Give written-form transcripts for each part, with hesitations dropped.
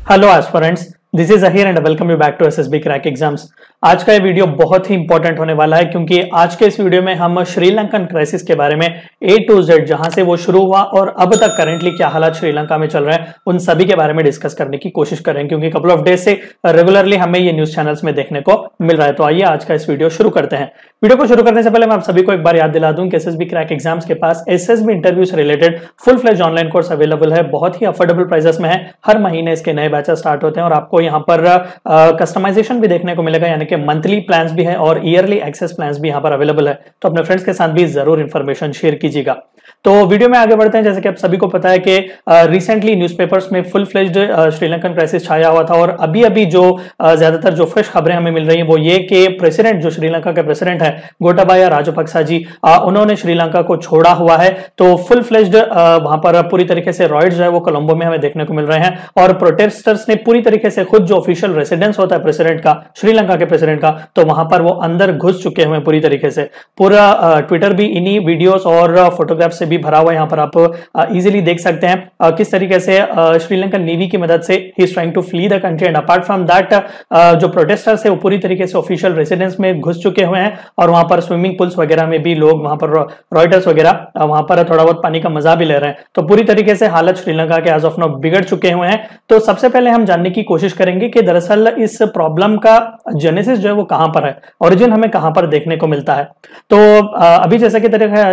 Hello aspirants, this is Aheer and welcome you back to SSB crack exams. आज का ये video बहुत ही important होने वाला है क्योंकि आज के इस वीडियो में हम श्रीलंकन क्राइसिस के बारे में A to Z जहां से वो शुरू हुआ और अब तक करेंटली क्या हालात श्रीलंका में चल रहे हैं उन सभी के बारे में डिस्कस करने की कोशिश करें क्योंकि कपल ऑफ डेज से रेगुलरली हमें ये न्यूज चैनल्स में देखने को मिल रहा है। तो आइए आज का इस वीडियो शुरू करते हैं। वीडियो को शुरू करने से पहले मैं आप सभी को एक बार याद दिला दूं कि एसएसबी क्रैक एग्जाम्स के पास एसएसबी इंटरव्यू से related full fledge online course available है। बहुत ही अफोर्डेबल प्राइसेस में है। हर महीने इसके नए बैचेस स्टार्ट होते हैं और आपको यहाँ पर कस्टमाइजेशन भी देखने को मिलेगा, यानी कि मंथली प्लान्स भी है और ईयरली एक्सेस प्लान्स भी यहाँ पर अवेलेबल है। तो अपने फ्रेंड्स के साथ भी जरूर इंफॉर्मेशन शेयर कीजिएगा। तो वीडियो में आगे बढ़ते हैं। जैसे कि आप सभी को पता है कि रिसेंटली न्यूज़पेपर्स में फुल फ्लेज्ड श्रीलंकन क्राइसिस छाया हुआ था और अभी अभी जो ज्यादातर जो फ्रेश खबरें हमें मिल रही है वो ये कि प्रेसिडेंट जो श्रीलंका के प्रेसिडेंट है गोटाबाया राजपक्सा जी, उन्होंने श्रीलंका को छोड़ा हुआ है। तो फुल फ्लेज्ड वहां पर पूरी तरीके से रॉयड्स जो है वो कोलंबो में हमें देखने को मिल रहे हैं और प्रोटेस्टर्स ने पूरी तरीके से खुद जो ऑफिशियल रेसिडेंस होता है प्रेसिडेंट का, श्रीलंका के प्रेसिडेंट का, तो वहां पर वो अंदर घुस चुके हुए पूरी तरीके से। पूरा ट्विटर भी इन्हीं वीडियोस और फोटोग्राफ से भी भरा हुआ है। यहाँ पर आप इजीली देख सकते हैं किस तरीके से श्रीलंकन नेवी की मदद से ही is trying to flee the country and apart from that जो प्रोटेस्टर्स है वो पूरी तरीके से ऑफिशियल रेसिडेंस में घुस चुके हुए हैं और वहां पर स्विमिंग पूल्स वगैरह में भी लोग वहां पर रॉयटर्स वगैरह वहां पर थोड़ा बहुत पानी का मजा भी ले रहे हैं। तो पूरी तरीके से हालत श्रीलंका के एज ऑफ नाउ बिगड़ चुके हुए हैं। तो सबसे पहले हम जानने की कोशिश करेंगे कि दरअसल इस प्रॉब्लम का जेनेसिस जो है वो कहां पर है, ओरिजिन हमें कहां पर देखने को मिलता है। तो अभी जैसे कि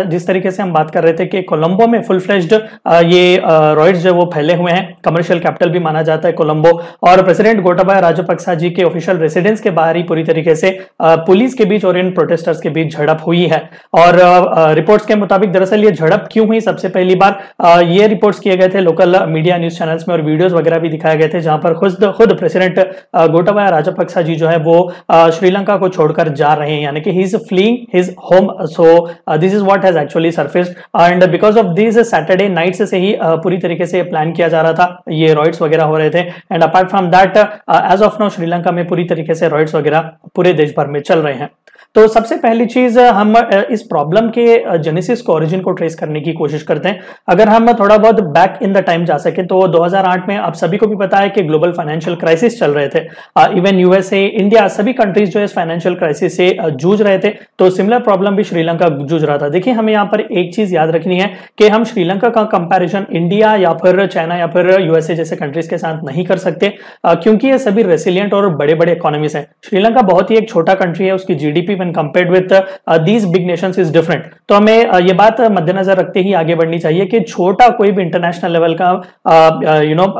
जिस तरीके से हम बात कर रहे थे कि कोलंबो में फुल फ्लेज्ड ये रॉयड्स जो वो फैले हुए हैं, कमर्शियल कैपिटल भी माना जाता है कोलंबो, और प्रेसिडेंट गोटाबाया राजपक्सा जी के ऑफिशियल रेसिडेंस के बाहर ही पूरी तरीके से पुलिस के बीच और इन प्रोटेस्टर्स के बीच झड़प हुई है। और रिपोर्ट्स के मुताबिक दरअसल ये झड़प क्यों हुई, सबसे पहली बार ये रिपोर्ट्स किए गए थे लोकल मीडिया न्यूज चैनल्स में और वीडियोस वगैरह भी दिखाए गए थे जहां पर खुद प्रेसिडेंट गोटाबाया राजपक्सा जी जो है वो श्रीलंका को छोड़कर जा रहे हैं, यानी कि he is fleeing his home. So this is what has actually surfaced and because of this Saturday night से ही पूरी तरीके से प्लान किया जा रहा था, ये रॉयड्स वगैरह हो रहे थे। And apart from that as of now Sri Lanka में पूरी तरीके से रॉयड्स वगैरह पूरे देश भर में चल रहे हैं। तो सबसे पहली चीज हम इस प्रॉब्लम के जेनेसिस को, ओरिजिन को ट्रेस करने की कोशिश करते हैं। अगर हम थोड़ा बहुत बैक इन द टाइम जा सके तो 2008 में आप सभी को भी पता है कि ग्लोबल फाइनेंशियल क्राइसिस चल रहे थे। इवन यूएसए, इंडिया, सभी कंट्रीज जो इस फाइनेंशियल क्राइसिस से जूझ रहे थे। तो सिमिलर प्रॉब्लम भी श्रीलंका जूझ रहा था। देखिए, हमें यहाँ पर एक चीज याद रखनी है कि हम श्रीलंका का कंपैरिजन इंडिया या फिर चाइना या फिर यूएसए जैसे कंट्रीज के साथ नहीं कर सकते क्योंकि ये सभी रेसिलियंट और बड़े बड़े इकोनॉमीज हैं। श्रीलंका बहुत ही एक छोटा कंट्री है, उसकी GDP compared with these big Nations is different. तो हमें ये बात मद्देनजर रखते ही आगे बढ़नी चाहिए कि छोटा कोई भी इंटरनेशनल लेवल का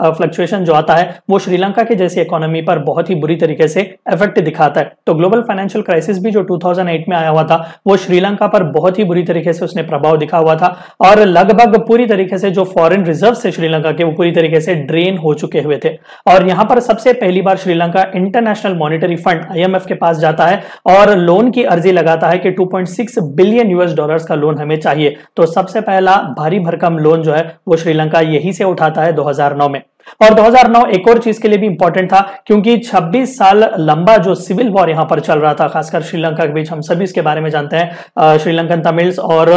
फ्लक्चुएशन जो आता है वो श्रीलंका के जैसी इकोनॉमी पर बहुत ही बुरी तरीके से इफेक्ट दिखाता है। तो ग्लोबल फाइनेंशियल क्राइसिस भी जो 2008 में आया हुआ था वो श्रीलंका पर बहुत ही बुरी तरीके से उसने प्रभाव दिखा हुआ था और लगभग पूरी तरीके से जो फॉरेन रिजर्व से श्रीलंका के वो पूरी तरीके से ड्रेन हो चुके हुए थे। और यहां पर सबसे पहली बार Sri Lanka International Monetary Fund IMF के पास जाता है और लोन की अर्जी लगाता है कि 2.6 बिलियन यूएस डॉलर्स का लोन हमें चाहिए। तो सबसे पहला भारी भरकम लोन जो है वो श्रीलंका यही से उठाता है 2009 में। और 2009 एक और चीज के लिए भी इंपॉर्टेंट था क्योंकि 26 साल लंबा जो सिविल वॉर यहां पर चल रहा था, खासकर श्रीलंका के बीच, हम सभी इसके बारे में जानते हैं। श्रीलंकन तमिल्स और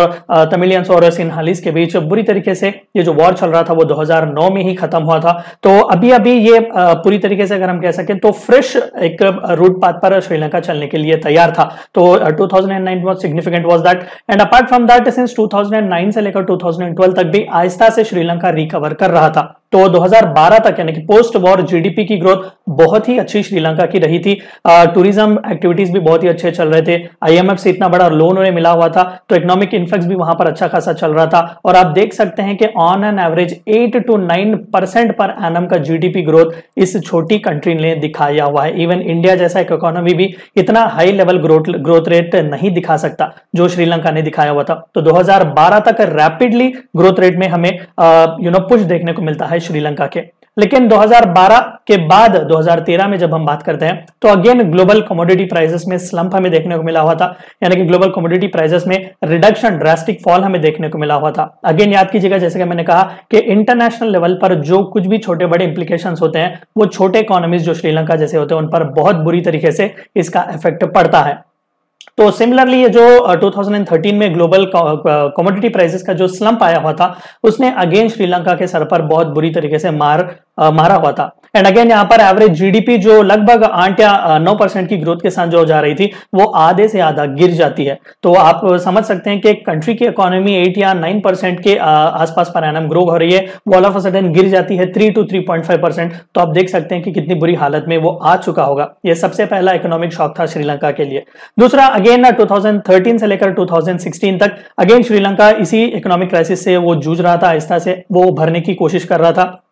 तमिलियंस और सिन्हालीस के बीच बुरी तरीके से ये जो वॉर चल रहा था वो 2009 में ही खत्म हुआ था। तो अभी अभी ये पूरी तरीके से अगर हम कह सकें तो फ्रेश एक रूट पाथ पर श्रीलंका चलने के लिए तैयार था। तो 2009 was significant was that. And apart from that since 2009 से लेकर 2012 तक भी आहिस्ता से श्रीलंका रिकवर कर रहा था। तो 2012 तक यानी कि पोस्ट वॉर जीडीपी की ग्रोथ बहुत ही अच्छी श्रीलंका की रही थी। टूरिज्म एक्टिविटीज भी बहुत ही अच्छे चल रहे थे। IMF से इतना बड़ा लोन उन्हें मिला हुआ था तो इकोनॉमिक इन्फ्लक्स भी वहां पर अच्छा खासा चल रहा था। और आप देख सकते हैं कि on an average 8 to 9% per annum का जीडीपी ग्रोथ इस छोटी कंट्री ने दिखाया हुआ है। इवन इंडिया जैसा एक इकोनॉमी भी इतना हाई लेवल ग्रोथ रेट नहीं दिखा सकता जो श्रीलंका ने दिखाया हुआ था। तो 2012 तक रैपिडली ग्रोथ रेट में हमें पुश देखने को मिलता है श्रीलंका के। लेकिन 2012 के बाद 2013 में जब हम बात करते हैं तो अगेन ग्लोबल कमोडिटी प्राइसेस में स्लंप हमें देखने को मिला हुआ था, यानी कि ग्लोबल कमोडिटी प्राइसेस में रिडक्शन, ड्रास्टिक फॉल हमें देखने को मिला हुआ था। अगेन याद कीजिएगा, जैसे कि मैंने कहा कि इंटरनेशनल लेवल पर जो कुछ भी छोटे बड़े इंप्लीकेशंस होते हैं वो छोटे इकोनॉमीज जो श्रीलंका जैसे होते हैं उन पर बहुत बुरी तरीके से इसका इफेक्ट पड़ता है। तो सिमिलरली ये जो 2013 में ग्लोबल कमोडिटी प्राइसेस का जो स्लंप आया हुआ था उसने अगेन श्रीलंका के सर पर बहुत बुरी तरीके से मार मारा हुआ था। एंड अगेन यहाँ पर एवरेज जीडीपी जो लगभग 8 या 9% की ग्रोथ के साथ जो जा रही थी वो आधे से आधा गिर जाती है। तो आप समझ सकते हैं कि कंट्री की इकोनॉमी 8 या 9% के आसपास पर एनम ग्रो हो रही है, वो ऑल ऑफ अ सडन गिर जाती है 3 to 3.5%। तो आप देख सकते हैं कि कितनी बुरी हालत में वो आ चुका होगा। ये सबसे पहला इकोनॉमिक शॉक था श्रीलंका के लिए। दूसरा अगेन 2013 से लेकर 2016 तक अगेन श्रीलंका इसी इकोनॉमिक क्राइसिस से वो जूझ रहा था, आहिस्ता से वो भरने की कोशिश कर रहा था।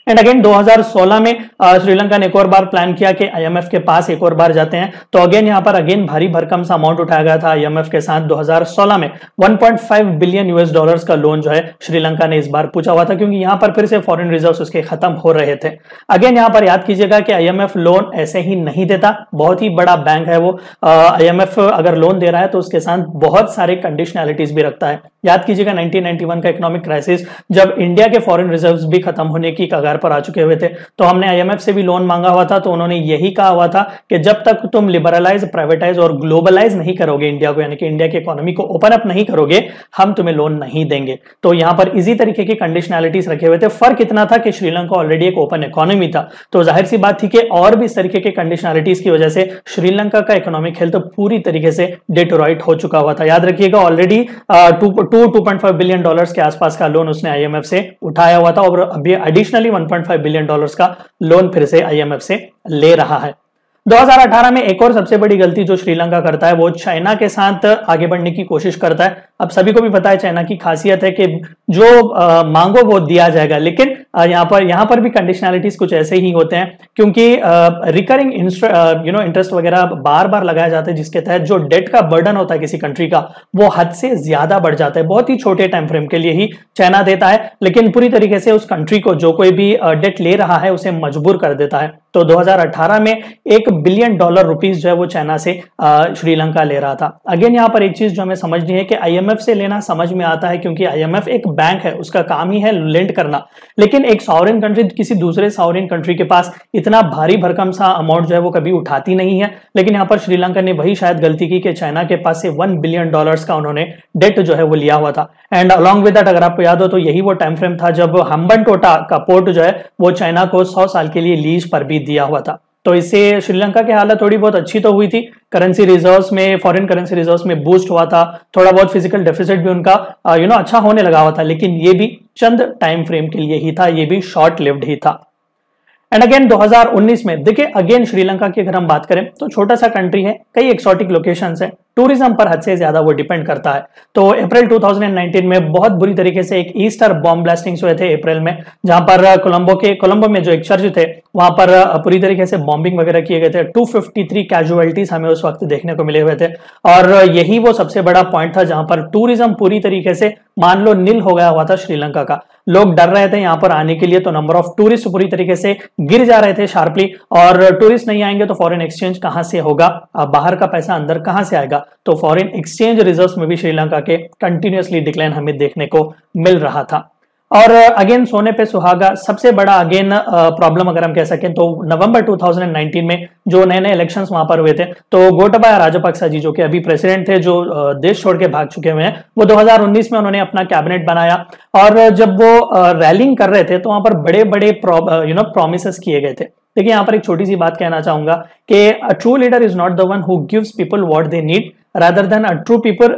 एंड अगेन 2016 में श्रीलंका ने एक और बार प्लान किया कि आईएमएफ के पास एक और बार जाते हैं। तो अगेन यहाँ पर अगेन भारी भरकम सा अमाउंट उठाया गया था आईएमएफ के साथ 2016 में। 1.5 बिलियन यूएस डॉलर्स का लोन जो है श्रीलंका ने इस बार पूछा हुआ था, क्योंकि यहाँ पर फिर से फॉरेन रिजर्व्स उसके खत्म हो रहे थे। अगेन यहाँ पर याद कीजिएगा कि आईएमएफ लोन ऐसे ही नहीं देता, बहुत ही बड़ा बैंक है वो। आईएमएफ अगर लोन दे रहा है तो उसके साथ बहुत सारे कंडीशनैलिटीज भी रखता है। याद कीजिएगा 1991 का इकोनॉमिक क्राइसिस, जब इंडिया के फॉरेन रिजर्व्स भी खत्म होने की कगार पर आ चुके हुए थे, तो हमने आईएमएफ से भी लोन मांगा हुआ था। तो उन्होंने यही कहा हुआ था कि जब तक तुम लिबरलाइज, प्राइवेटाइज और ग्लोबलाइज नहीं करोगे इंडिया को, यानी कि इंडिया की इकोनॉमी को ओपन अप नहीं करोगे, हम तुम्हें लोन नहीं देंगे। तो यहां पर इसी तरीके की कंडीशनैलिटीज रखे हुए थे। फर्क इतना था कि श्रीलंका ऑलरेडी एक ओपन इकोनॉमी था, तो जाहिर सी बात थी कि और भी इस तरीके के कंडीशनैलिटीज की वजह से श्रीलंका का इकोनॉमिक हेल्थ पूरी तरीके से डिटोराइट हो चुका हुआ था। याद रखिएगा ऑलरेडी 2.5 बिलियन डॉलर्स के आसपास का लोन उसने आईएमएफ से उठाया हुआ था, और अभी एडिशनली 1.5 बिलियन डॉलर्स का लोन फिर से आईएमएफ से ले रहा है। 2018 में एक और सबसे बड़ी गलती जो श्रीलंका करता है वो चाइना के साथ आगे बढ़ने की कोशिश करता है। अब सभी को भी पता है चाइना की खासियत है कि जो मांगो वो दिया जाएगा, लेकिन यहाँ पर भी कंडीशनैलिटीज कुछ ऐसे ही होते हैं, क्योंकि रिकरिंग इंटरेस्ट वगैरह बार बार लगाया जाता है, जिसके तहत जो डेट का बर्डन होता है किसी कंट्री का वो हद से ज्यादा बढ़ जाता है। बहुत ही छोटे टाइम फ्रेम के लिए ही चाइना देता है, लेकिन पूरी तरीके से उस कंट्री को जो कोई भी डेट ले रहा है उसे मजबूर कर देता है। तो 2018 में $1 बिलियन रुपीस जो है वो चाइना से श्रीलंका ले रहा था। अगेन यहाँ पर एक चीज जो हमें समझनी है कि आईएमएफ से लेना समझ में आता है, क्योंकि आईएमएफ एक बैंक है, उसका काम ही है लेंड करना। लेकिन एक सॉवरेन कंट्री किसी दूसरे सॉवरेन कंट्री के पास इतना भारी भरकम सा अमाउंट जो है वो कभी उठाती नहीं है। लेकिन यहाँ पर श्रीलंका ने वही शायद गलती की कि चाइना के पास से $1 बिलियन का उन्होंने डेट जो है वो लिया हुआ था। एंड अलॉन्ग विद दैट, अगर आपको याद हो तो यही वो टाइम फ्रेम था जब हम्बनटोटा का पोर्ट जो है वो चाइना को 100 साल के लिए लीज पर भी दिया हुआ था। तो इससे श्रीलंका की हालत थोड़ी बहुत अच्छी तो हुई थी, करेंसी रिजर्व्स में, फॉरेन करेंसी रिजर्व्स में बूस्ट हुआ था, थोड़ा बहुत फिजिकल डेफिसिट भी उनका अच्छा होने लगा हुआ था, लेकिन ये भी चंद टाइम फ्रेम के लिए ही था, ये भी शॉर्ट लिव्ड ही था। एंड अगेन 2019 में देखिए, अगेन श्रीलंका की अगर हम बात करें तो छोटा सा कंट्री है, कई एक्सोटिक लोकेशंस है, टूरिज्म पर हद से ज्यादा वो डिपेंड करता है। तो अप्रैल 2019 में बहुत बुरी तरीके से एक ईस्टर बॉम्ब ब्लास्टिंग्स हुए थे अप्रैल में, जहां पर कोलंबो में जो एक चर्च थे वहां पर पूरी तरीके से बॉम्बिंग वगैरह किए गए थे। 253 कैजुअलिटीज हमें उस वक्त देखने को मिले हुए थे, और यही वो सबसे बड़ा पॉइंट था जहां पर टूरिज्म पूरी तरीके से मान लो नील हो गया हुआ था श्रीलंका का। लोग डर रहे थे यहाँ पर आने के लिए, तो नंबर ऑफ टूरिस्ट पूरी तरीके से गिर जा रहे थे शार्पली, और टूरिस्ट नहीं आएंगे तो फॉरेन एक्सचेंज कहां से होगा, बाहर का पैसा अंदर कहां से आएगा। तो फॉरेन एक्सचेंज रिजर्व्स में भी श्रीलंका के कंटिन्यूअसली डिक्लाइन हमें देखने को मिल रहा था। और अगेन सोने पे सुहागा, सबसे बड़ा अगेन प्रॉब्लम अगर हम कह सकें तो नवंबर 2019 में जो नए नए इलेक्शंस वहां पर हुए थे, तो गोटाबाया राजपक्सा जी जो कि अभी प्रेसिडेंट थे, जो देश छोड़ के भाग चुके हुए हैं, वो 2019 में उन्होंने अपना कैबिनेट बनाया, और जब वो रैलिंग कर रहे थे तो वहां पर बड़े बड़े प्रॉमिसेस किए गए थे। देखिए यहाँ पर एक छोटी सी बात कहना चाहूंगा कि a true leader is not the one who gives people what they need rather than a true people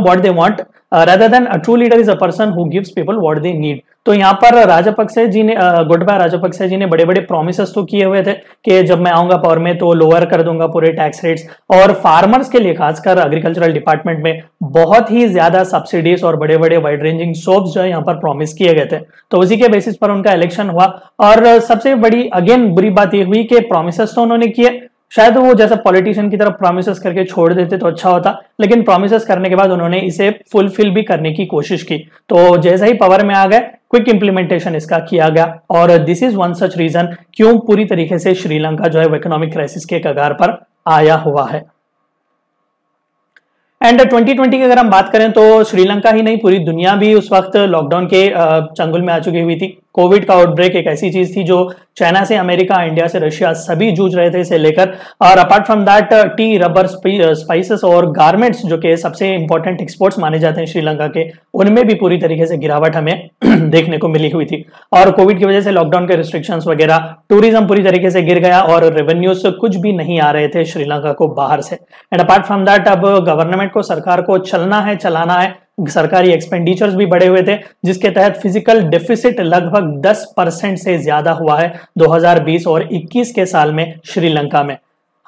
what they want, rather than a true leader is a person who gives people what they need। तो यहाँ पर राजपक्से जी ने, गोटाबाया राजपक्से जी ने बड़े बड़े promises तो किए हुए थे कि जब मैं आऊंगा पावर में तो लोअर कर दूंगा पूरे टैक्स रेट्स, और फार्मर्स के लिए खासकर एग्रीकल्चरल डिपार्टमेंट में बहुत ही ज्यादा सब्सिडीज और बड़े बड़े वाइड रेंजिंग सोप्स जो है यहाँ पर प्रॉमिस किए गए थे। तो उसी के बेसिस पर उनका इलेक्शन हुआ, और सबसे बड़ी अगेन बुरी बात यह हुई कि प्रोमिसेस तो उन्होंने किए, शायद वो जैसा पॉलिटिशियन की तरफ प्रॉमिसेस करके छोड़ देते तो अच्छा होता, लेकिन प्रॉमिसेस करने के बाद उन्होंने इसे फुलफिल भी करने की कोशिश की। तो जैसे ही पावर में आ गए, क्विक इंप्लीमेंटेशन इसका किया गया, और this is one such reason क्यों पूरी तरीके से श्रीलंका जो है वो इकोनॉमिक क्राइसिस के कगार पर आया हुआ है। एंड 2020 की अगर हम बात करें तो श्रीलंका ही नहीं, पूरी दुनिया भी उस वक्त लॉकडाउन के चंगुल में आ चुकी हुई थी। कोविड का आउटब्रेक एक ऐसी चीज थी जो चाइना से अमेरिका, इंडिया से रशिया सभी जूझ रहे थे इसे लेकर। और apart from that T, rubber, spices और गारमेंट्स जो कि सबसे इंपॉर्टेंट एक्सपोर्ट्स माने जाते हैं श्रीलंका के, उनमें भी पूरी तरीके से गिरावट हमें देखने को मिली हुई थी। और कोविड की वजह से लॉकडाउन के रिस्ट्रिक्शंस वगैरह, टूरिज्म पूरी तरीके से गिर गया और रेवेन्यूज कुछ भी नहीं आ रहे थे श्रीलंका को बाहर से। एंड अपार्ट फ्रॉम दैट अब गवर्नमेंट को, सरकार को चलना है, चलाना है, सरकारी एक्सपेंडिचर्स भी बढ़े हुए थे, जिसके तहत फिजिकल डेफिसिट लगभग 10% से ज्यादा हुआ है 2020 और 21 के साल में श्रीलंका में।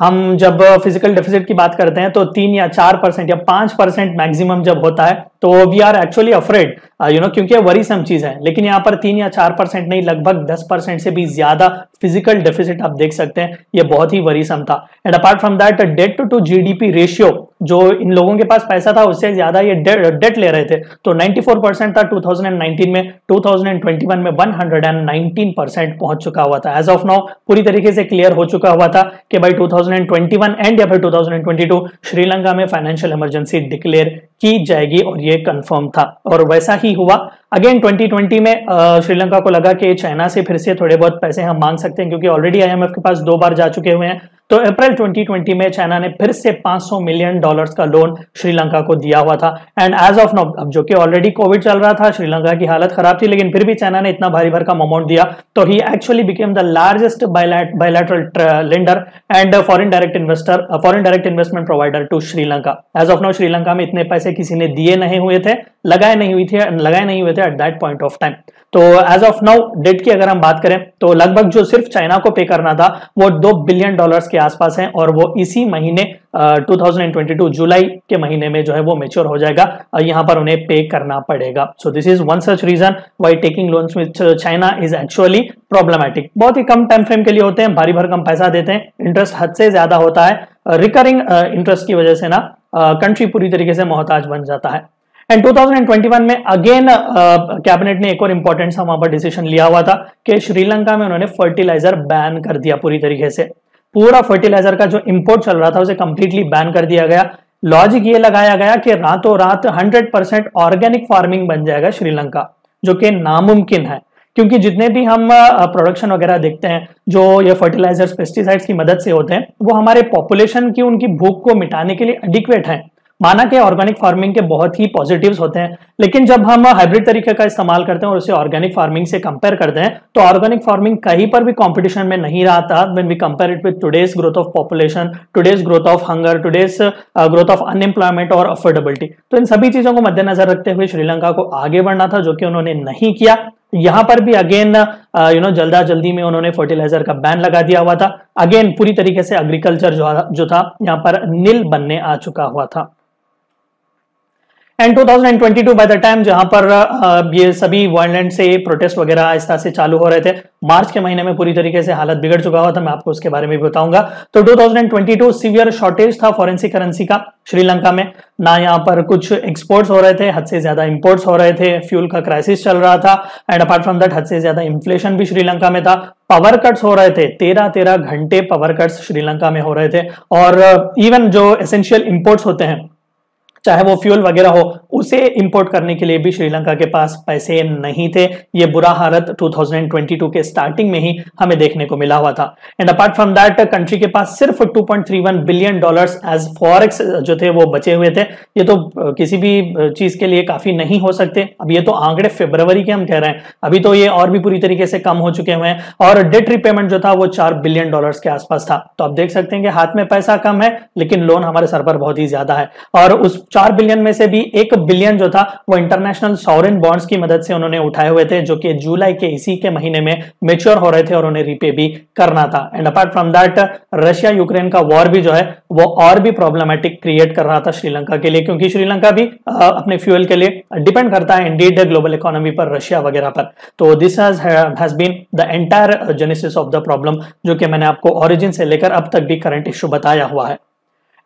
हम जब फिजिकल डेफिसिट की बात करते हैं तो 3 या 4% या 5% मैक्सिमम जब होता है तो वी आर एक्चुअली अफ्रेड, क्योंकि ये वरीसम चीज है। लेकिन यहाँ पर 3 या 4% नहीं, लगभग 10% से भी ज्यादा फिजिकल डेफिसिट आप देख सकते हैं, ये बहुत ही वरीसम था। And apart from that debt to GDP ratio, जो इन लोगों के पास पैसा था उससे ज्यादा ये डेट ले रहे थे, तो 94% था 2019 में, 2021 में 119% पहुंच चुका हुआ था। एज ऑफ नाउ पूरी तरीके से क्लियर हो चुका हुआ था कि भाई 2021 एंड या फिर 2022 श्रीलंका में फाइनेंशियल इमरजेंसी डिक्लेयर की जाएगी, और ये कंफर्म था और वैसा ही हुआ। अगेन 2020 में श्रीलंका को लगा कि चाइना से फिर से थोड़े बहुत पैसे हम मांग सकते हैं, क्योंकि ऑलरेडी आईएमएफ के पास 2 बार जा चुके हुए हैं। तो अप्रैल 2020 में चाइना ने फिर से $500 मिलियन का लोन श्रीलंका को दिया हुआ था। एंड एज ऑफ नाउ, अब जो कि ऑलरेडी कोविड चल रहा था, श्रीलंका की हालत खराब थी, लेकिन फिर भी चाइना ने इतना भारी भरकम अमाउंट दिया, तो he actually became the largest bilateral lender and foreign direct investment provider to Sri Lanka. As of now Sri Lanka में इतने पैसे किसी ने दिए नहीं हुए थे, लगाए नहीं हुए थे at that point of time. तो एज ऑफ नाउ डेट की अगर हम बात करें तो लगभग जो सिर्फ चाइना को पे करना था वो $2 बिलियन के आसपास है, और वो इसी महीने 2022 जुलाई के महीने में जो है वो मैच्योर हो जाएगा, यहाँ पर उन्हें पे करना पड़ेगा। So this is one such reason why taking loans with China is actually problematic. बहुत ही कम टाइम फ्रेम के लिए होते हैं, भारी भरकम पैसा देते हैं, इंटरेस्ट हद से ज्यादा होता है, रिकरिंग इंटरेस्ट की वजह से ना कंट्री पूरी तरीके से मोहताज बन जाता है। एंड 2021 में अगेन कैबिनेट ने एक और इंपॉर्टेंट सा वहां पर डिसीजन लिया हुआ था कि श्रीलंका में उन्होंने फर्टिलाइजर बैन कर दिया पूरी तरीके से। पूरा फर्टिलाइजर का जो इंपोर्ट चल रहा था उसे कंप्लीटली बैन कर दिया गया। लॉजिक ये लगाया गया कि रातों रात 100% ऑर्गेनिक फार्मिंग बन जाएगा श्रीलंका, जो कि नामुमकिन है, क्योंकि जितने भी हम प्रोडक्शन वगैरह देखते हैं जो ये फर्टिलाइजर्स, पेस्टिसाइड्स की मदद से होते हैं, वो हमारे पॉपुलेशन की, उनकी भूख को मिटाने के लिए एडिक्वेट हैं। माना कि ऑर्गेनिक फार्मिंग के बहुत ही पॉजिटिव्स होते हैं, लेकिन जब हम हाइब्रिड तरीके का इस्तेमाल करते हैं और उसे ऑर्गेनिक फार्मिंग से कंपेयर करते हैं तो ऑर्गेनिक फार्मिंग कहीं पर भी कंपटीशन में नहीं रहा था when we compare it with today's growth of population, today's growth of hunger, today's growth of unemployment और अफोर्डेबिलिटी। तो इन सभी चीजों को मद्देनजर रखते हुए श्रीलंका को आगे बढ़ना था, जो कि उन्होंने नहीं किया। यहां पर भी अगेन जल्दी में उन्होंने फर्टिलाइजर का बैन लगा दिया हुआ था। अगेन पूरी तरीके से एग्रीकल्चर जो था यहाँ पर नील बनने आ चुका हुआ था। एंड 2022 बाय द टाइम जहां पर ये सभी वायलेंट से प्रोटेस्ट वगैरह आहिस्ता से चालू हो रहे थे, मार्च के महीने में पूरी तरीके से हालत बिगड़ चुका हुआ था, मैं आपको उसके बारे में भी बताऊंगा। तो 2022 सीवियर शॉर्टेज था फॉरेंसिक करेंसी का श्रीलंका में, ना यहाँ पर कुछ एक्सपोर्ट्स हो रहे थे, हद से ज्यादा इंपोर्ट्स हो रहे थे, फ्यूल का क्राइसिस चल रहा था, एंड अपार्ट फ्रॉम दैट हद से ज्यादा इन्फ्लेशन भी श्रीलंका में था। पावर कट्स हो रहे थे, 13 घंटे पावर कट्स श्रीलंका में हो रहे थे, और इवन जो एसेंशियल इंपोर्ट्स होते हैं, चाहे वो फ्यूल वगैरह हो, उसे इंपोर्ट करने के लिए भी श्रीलंका के पास पैसे नहीं थे। ये बुरा हालत 2022 के स्टार्टिंग में ही हमें देखने को मिला हुआ था। And apart from that country के पास सिर्फ $2.31 बिलियन एज फॉरेक्स जो थे वो बचे हुए थे। ये तो किसी भी चीज के लिए काफी नहीं हो सकते। अब ये तो आंकड़े फरवरी के हम कह रहे हैं, अभी तो ये और भी पूरी तरीके से कम हो चुके हुए हैं, और डेट रिपेमेंट जो था वो $4 बिलियन के आसपास था। तो आप देख सकते हैं कि हाथ में पैसा कम है, लेकिन लोन हमारे सर पर बहुत ही ज्यादा है, और उस $4 बिलियन में से भी $1 बिलियन जो था वो इंटरनेशनल सॉवरेन बॉन्ड्स की मदद से उन्होंने उठाए हुए थे, जो कि जुलाई के इसी के महीने में मैच्योर हो रहे थे और उन्हें रिपे भी करना था। And apart from that Russia Ukraine का वॉर भी जो है वो और भी प्रॉब्लमेटिक क्रिएट कर रहा था श्रीलंका के लिए, क्योंकि श्रीलंका भी अपने फ्यूल के लिए डिपेंड करता है इंडीड ग्लोबल इकोनॉमी पर, रशिया वगैरह पर। तो this has been the entire genesis of the problem, जो कि मैंने आपको ओरिजिन से लेकर अब तक भी करंट इश्यू बताया हुआ है।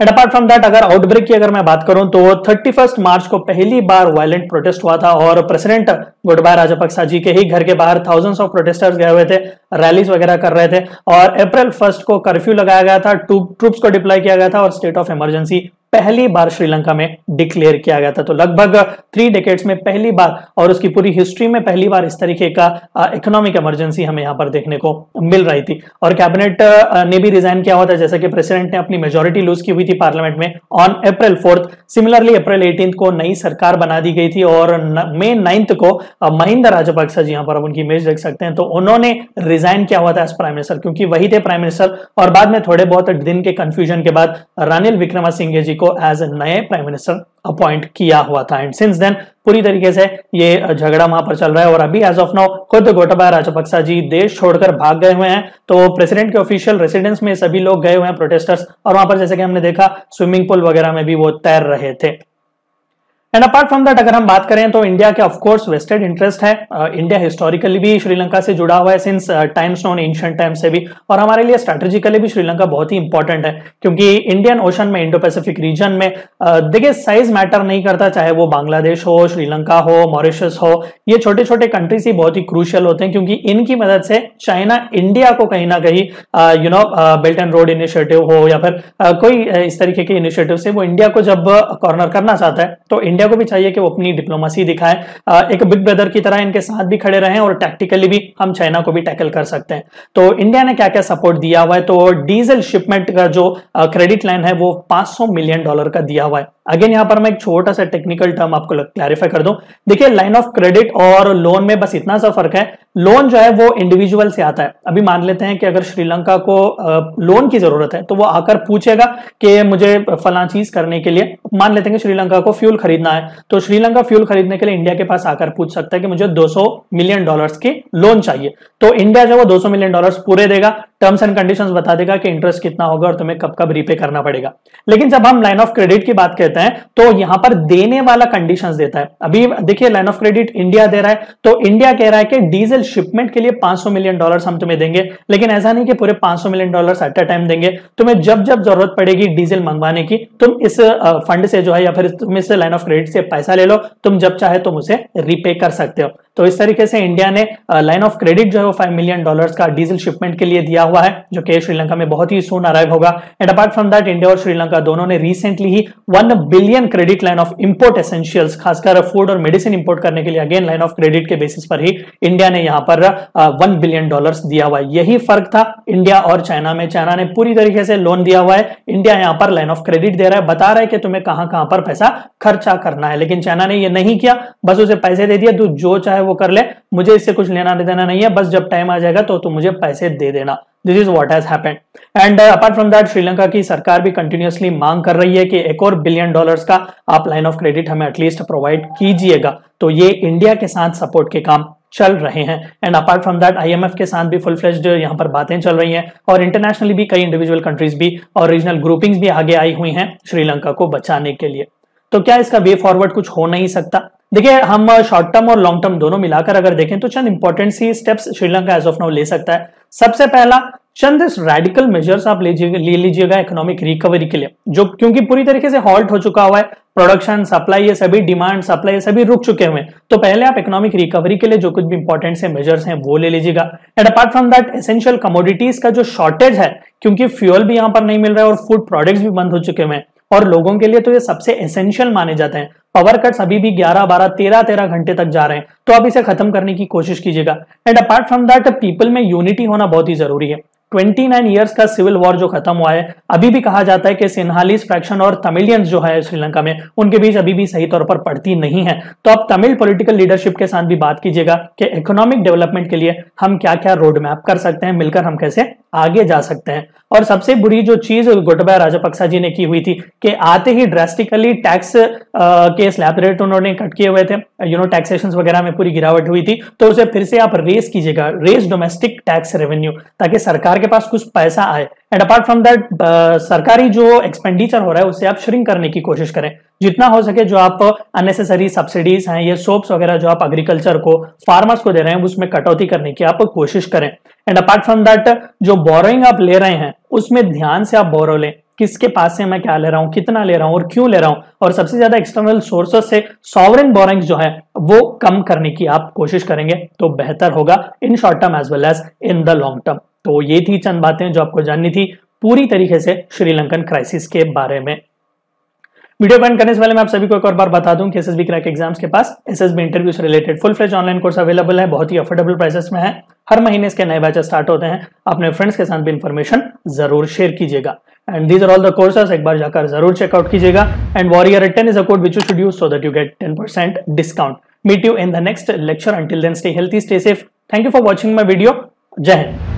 एंड अपार्ट फ्रॉम दैट अगर आउटब्रेक की अगर मैं बात करूं तो 31 मार्च को पहली बार वायलेंट प्रोटेस्ट हुआ था, और प्रेसिडेंट गोटबाया राजपक्सा जी के ही घर के बाहर थाउजेंड्स ऑफ प्रोटेस्टर्स गए हुए थे, रैलीज वगैरह कर रहे थे, और अप्रैल 1 को कर्फ्यू लगाया गया था, ट्रूप्स को डिप्लॉय किया गया था और स्टेट ऑफ इमरजेंसी पहली बार श्रीलंका में डिक्लेयर किया गया था। तो लगभग 3 डेकेड्स में पहली बार और उसकी पूरी हिस्ट्री में पहली बार इस तरीके का इकोनॉमिक इमरजेंसी हमें यहाँ पर देखने को मिल रही थी। और कैबिनेट ने भी रिजाइन किया हुआ था, जैसा कि प्रेसिडेंट ने अपनी मेजोरिटी लूज की हुई थी पार्लियामेंट में ऑन अप्रैल 4। सिमिलरली अप्रैल 18 को नई सरकार बना दी गई थी और मई 9 को महिंदा राजपक्सा जी, यहाँ पर आप उनकी इमेज देख सकते हैं, तो उन्होंने रिजाइन किया हुआ था एज प्राइम मिनिस्टर, क्योंकि वही थे प्राइम मिनिस्टर। और बाद में थोड़े बहुत दिन के कंफ्यूजन के बाद रानिल विक्रमसिंघे जी को एज नए प्राइम मिनिस्टर अपॉइंट किया हुआ था। एंड सिंस देन पूरी तरीके से ये झगड़ा वहां पर चल रहा है और अभी एज ऑफ नाउ खुद गोटाबाया राजपक्सा जी देश छोड़कर भाग गए हुए हैं। तो प्रेसिडेंट के ऑफिशियल रेसिडेंस में सभी लोग गए हुए हैं प्रोटेस्टर्स, और वहां पर जैसे कि हमने देखा स्विमिंग पूल वगैरह में भी वो तैर रहे थे। एंड अपार्ट फ्रॉम दैट अगर हम बात करें तो इंडिया के ऑफकोर्स वेस्टेड इंटरेस्ट है। इंडिया हिस्टोरिकली भी श्रीलंका से जुड़ा हुआ है since times non ancient time से भी, और हमारे लिए स्ट्रेटेजिकली भी श्रीलंका बहुत ही इंपॉर्टेंट है, क्योंकि इंडियन ओशन में, इंडो पैसिफिक रीजन में देखिए साइज मैटर नहीं करता, चाहे वो बांग्लादेश हो, श्रीलंका हो, मॉरिशस हो, ये छोटे छोटे कंट्रीज ही बहुत ही क्रूशियल होते हैं, क्योंकि इनकी मदद से चाइना इंडिया को कहीं ना कहीं बेल्ट एंड रोड इनिशिएटिव हो या फिर कोई इस तरीके के इनिशिएटिव से वो इंडिया को जब कॉर्नर करना चाहता है तो इंडिया को भी चाहिए कि वो अपनी डिप्लोमेसी दिखाए, एक बिग ब्रदर की तरह इनके साथ भी खड़े रहें और टैक्टिकली भी हम चाइना को भी टैकल कर सकते हैं। तो इंडिया ने क्या क्या सपोर्ट दिया हुआ है, तो डीजल शिपमेंट का जो क्रेडिट लाइन है वो $500 मिलियन का दिया हुआ है। अगेन यहाँ पर मैं एक छोटा सा टेक्निकल टर्म आपको क्लैरिफाई कर दूं। देखिए लाइन ऑफ क्रेडिट और लोन में बस इतना सा फर्क है, लोन जो है वो इंडिविजुअल से आता है। अभी मान लेते हैं कि अगर श्रीलंका को लोन की जरूरत है तो वो आकर पूछेगा कि मुझे फलां चीज करने के लिए, मान लेते हैं कि श्रीलंका को फ्यूल खरीदना है, तो श्रीलंका फ्यूल खरीदने के लिए इंडिया के पास आकर पूछ सकता है कि मुझे $200 मिलियन की लोन चाहिए। तो इंडिया जो वो $200 मिलियन पूरे देगा, टर्म्स एंड कंडीशंस बता देगा कि इंटरेस्ट कितना होगा और तुम्हें कब कब रीपे करना पड़ेगा। लेकिन जब हम लाइन ऑफ क्रेडिट की बात कहते हैं तो यहां पर देने वाला कंडीशंस देता है। अभी देखिए लाइन ऑफ क्रेडिट इंडिया दे रहा है, तो इंडिया कह रहा है कि डीजल शिपमेंट के लिए $500 मिलियन हम तुम्हें देंगे, लेकिन ऐसा नहीं कि पूरे $500 मिलियन एट अ टाइम देंगे। तुम्हें जब जब जरूरत पड़ेगी डीजल मंगवाने की, तुम इस फंड से जो है या फिर तुम इस लाइन ऑफ क्रेडिट से पैसा ले लो, तुम जब चाहे तुम उसे रीपे कर सकते हो। तो इस तरीके से इंडिया ने लाइन ऑफ क्रेडिट जो है वो $5 मिलियन का डीजल शिपमेंट के लिए दिया हुआ है, जो कि श्रीलंका में बहुत ही सून अराइव होगा। And apart from that India और श्रीलंका दोनों ने recently he $1 billion credit line of import essentials, खासकर फूड और मेडिसिन इंपोर्ट करने के लिए अगेन लाइन ऑफ क्रेडिट के बेसिस पर ही इंडिया ने यहां पर $1 बिलियन दिया हुआ है। यही फर्क था इंडिया और चाइना में। चाइना ने पूरी तरीके से लोन दिया हुआ है, इंडिया यहां पर लाइन ऑफ क्रेडिट दे रहा है, बता रहा है कि तुम्हें कहां कहां पर पैसा खर्चा करना है। लेकिन चाइना ने यह नहीं किया, बस उसे पैसे दे दिया, तू जो चाहे वो कर ले, मुझे इससे कुछ लेना देना नहीं है, बस जब टाइम आ जाएगा तो तुम मुझे पैसे दे देना। This is what has happened. And apart from that Sri Lanka की सरकार भी कंटिन्यूअसली मांग कर रही है कि एक और $1 बिलियन का आप लाइन ऑफ क्रेडिट हमें एटलीस्ट प्रोवाइड कीजिएगा। तो ये इंडिया के साथ सपोर्ट के काम चल रहे हैं। And apart from that IMF के साथ भी फुल फ्लेज्ड यहाँ पर बातें चल रही हैं, और इंटरनेशनली भी कई इंडिविजुअल कंट्रीज भी और रीजनल ग्रुपिंग्स भी आगे आई हुई हैं श्रीलंका को बचाने के लिए। तो क्या इसका वे फॉरवर्ड कुछ हो नहीं सकता? देखिए हम शॉर्ट टर्म और लॉन्ग टर्म दोनों मिलाकर अगर देखें तो चंद इंपॉर्टेंट सी steps Sri Lanka as of now ले सकता है। सबसे पहला, चंद रेडिकल मेजर्स आप ले लीजिएगा इकोनॉमिक रिकवरी के लिए, जो क्योंकि पूरी तरीके से हॉल्ट हो चुका हुआ है, प्रोडक्शन सप्लाई ये सभी, डिमांड सप्लाई ये सभी रुक चुके हुए हैं। तो पहले आप इकोनॉमिक रिकवरी के लिए जो कुछ भी इंपॉर्टेंट से मेजर्स हैं वो ले लीजिएगा। And apart from that essential commodities का जो शॉर्टेज है, क्योंकि फ्यूल भी यहां पर नहीं मिल रहा है और फूड प्रोडक्ट्स भी बंद हो चुके हुए हैं, और लोगों के लिए तो ये सबसे एसेंशियल माने जाते हैं। पावर कट्स अभी भी 11, 12, 13 घंटे तक जा रहे हैं, तो आप इसे खत्म करने की कोशिश कीजिएगा। And apart from that people में यूनिटी होना बहुत ही जरूरी है। 29 ईयर्स का सिविल वॉर जो खत्म हुआ है, अभी भी कहा जाता है कि सिन्हालीस फ्रैक्शन और तमिलियंस जो है श्रीलंका में, उनके बीच अभी भी सही तौर पर पड़ती नहीं है। तो आप तमिल पॉलिटिकल लीडरशिप के साथ भी बात कीजिएगा कि इकोनॉमिक डेवलपमेंट के लिए हम क्या क्या रोड मैप कर सकते हैं, मिलकर हम कैसे आगे जा सकते हैं। और सबसे बुरी जो चीज गोटाबाया राजपक्सा जी ने की हुई थी कि आते ही ड्रास्टिकली टैक्स के स्लैब रेट उन्होंने कट किए हुए थे, टैक्सेशन वगैरह में पूरी गिरावट हुई थी, तो उसे फिर से आप रेस कीजिएगा, रेस डोमेस्टिक टैक्स रेवेन्यू, ताकि सरकार के पास कुछ पैसा आए। एंड अपार्ट फ्रॉम दैट सरकारी जो एक्सपेंडिचर हो रहा है उसे आप श्रिंक करने की कोशिश करें, जितना हो सके। जो आप अननेसेसरी सब्सिडीज हैं, ये सोप्स वगैरह जो आप एग्रीकल्चर को, फार्मर्स को दे रहे हैं, उसमें कटौती करने की आप कोशिश करें। एंड अपार्ट फ्रॉम दैट जो बोरोइंग आप ले रहे हैं उसमें ध्यान से आप बोरो लें, किसके पास से मैं क्या ले रहा हूं, कितना ले रहा हूं और क्यों ले रहा हूं, और सबसे ज्यादा एक्सटर्नल सोर्सेस से सॉवरेन बोरोइंग्स जो है वो कम करने की आप कोशिश करेंगे तो बेहतर होगा in short term as well as in the long term. तो ये थी चंद बातें जो आपको जाननी थी पूरी तरीके से श्रीलंकन क्राइसिस के बारे में। वीडियो को एंड करने से पहले मैं आप सभी को एक और बार बता दूं कि एसएसबी क्रैक एग्जाम्स के पास एसएसबी इंटरव्यू से related full fledge online course available है। बहुत ही अफोर्डेबल प्राइसेस में है। हर महीने इसके नए बैचेस स्टार्ट होते हैं। अपने फ्रेंड्स के साथ भी इन्फॉर्मेशन जरूर शेयर कीजिएगा। And these are all the courses, एक बार जाकर जरूर चेकआउट कीजिएगा। And warrior 10 is a code which you should use so that you get 10% discount. Meet you in the next lecture. Until then stay healthy, stay safe. Thank you for watching my video. जय हिंद।